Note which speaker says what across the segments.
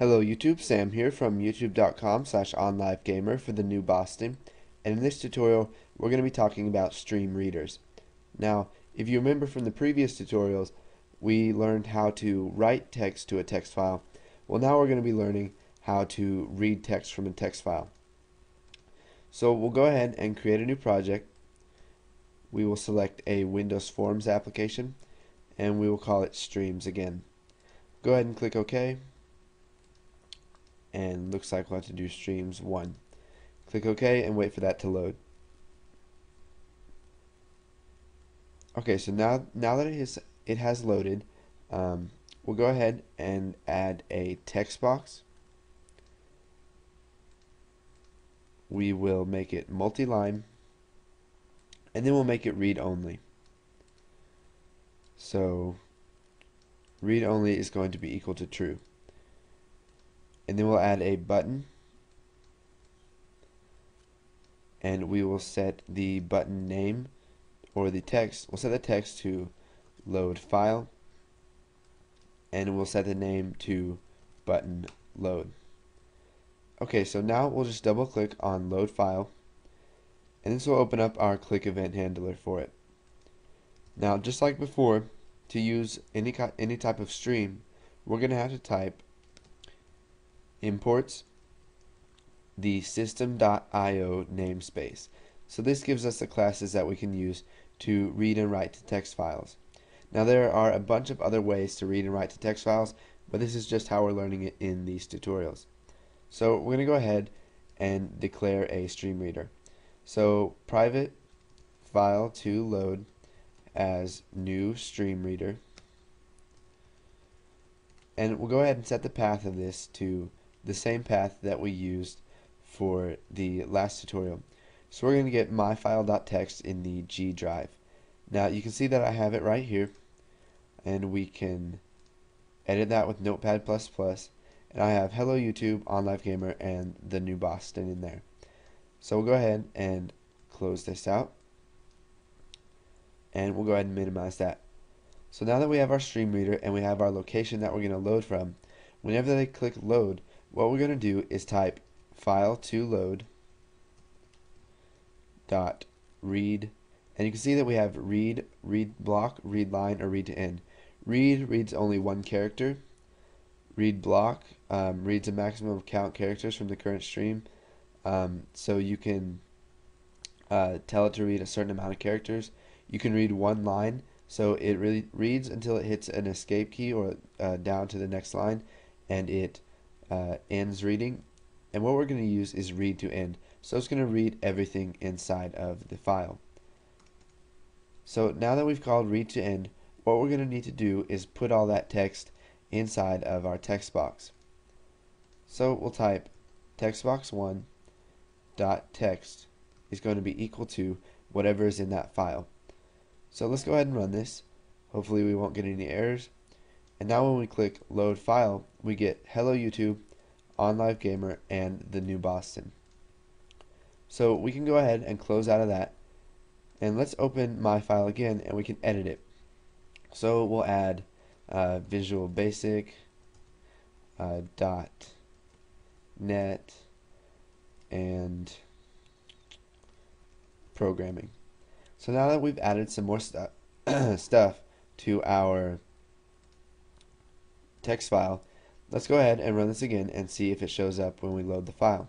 Speaker 1: Hello YouTube, Sam here from youtube.com/onlivegamer for the new Boston, and in this tutorial we're going to be talking about StreamReaders. Now, if you remember from the previous tutorials, we learned how to write text to a text file. Well, now we're going to be learning how to read text from a text file. So we'll go ahead and create a new project. We will select a Windows Forms application and we will call it Streams again. Go ahead and click OK. And looks like we'll have to do streams 1. Click OK and wait for that to load. Okay, so now that it has loaded, we'll go ahead and add a text box. We will make it multi-line, and then we'll make it read only. So read only is going to be equal to true. And then we'll add a button, and we will set the button name, or the text, we'll set the text to load file, and we'll set the name to button load. Okay, so now we'll just double click on load file, and this will open up our click event handler for it. Now, just like before, to use any type of stream, we're going to have to type imports the system.io namespace. So this gives us the classes that we can use to read and write to text files. Now, there are a bunch of other ways to read and write to text files, but this is just how we're learning it in these tutorials. So we're going to go ahead and declare a stream reader. So private file to load as new stream reader, and we'll go ahead and set the path of this to the same path that we used for the last tutorial. So we're going to get myfile.txt in the G drive. Now you can see that I have it right here, and we can edit that with Notepad++, and I have Hello YouTube, OnLiveGamer, and the new Boston in there. So we'll go ahead and close this out, and we'll go ahead and minimize that. So now that we have our stream reader and we have our location that we're going to load from, whenever they click load, what we're going to do is type file to load dot read, and you can see that we have read block, read line, or read to end. Read reads only one character. Read block reads a maximum of count characters from the current stream, so you can tell it to read a certain amount of characters. You can read one line, so it really reads until it hits an escape key or down to the next line, and it ends reading. And what we're going to use is read to end, so it's going to read everything inside of the file. So now that we've called read to end, what we're going to need to do is put all that text inside of our text box. So we'll type textbox1 dot text is going to be equal to whatever is in that file. So let's go ahead and run this. Hopefully we won't get any errors. And now when we click load file, we get Hello YouTube, OnLiveGamer, and the new Boston. So we can go ahead and close out of that, and let's open my file again and we can edit it. So we'll add Visual Basic .net and programming. So now that we've added some more stuff to our text file, let's go ahead and run this again and see if it shows up when we load the file.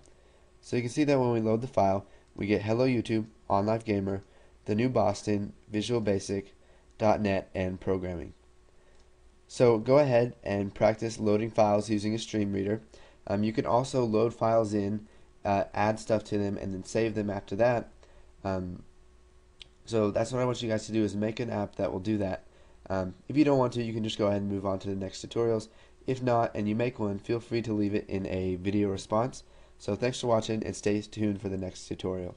Speaker 1: So you can see that when we load the file, we get Hello YouTube, OnLiveGamer, the new Boston, Visual Basic, .net, and programming. So go ahead and practice loading files using a stream reader. You can also load files in, add stuff to them, and then save them after that. So that's what I want you guys to do, is make an app that will do that. If you don't want to, you can just go ahead and move on to the next tutorials. If not, and you make one, feel free to leave it in a video response. So thanks for watching, and stay tuned for the next tutorial.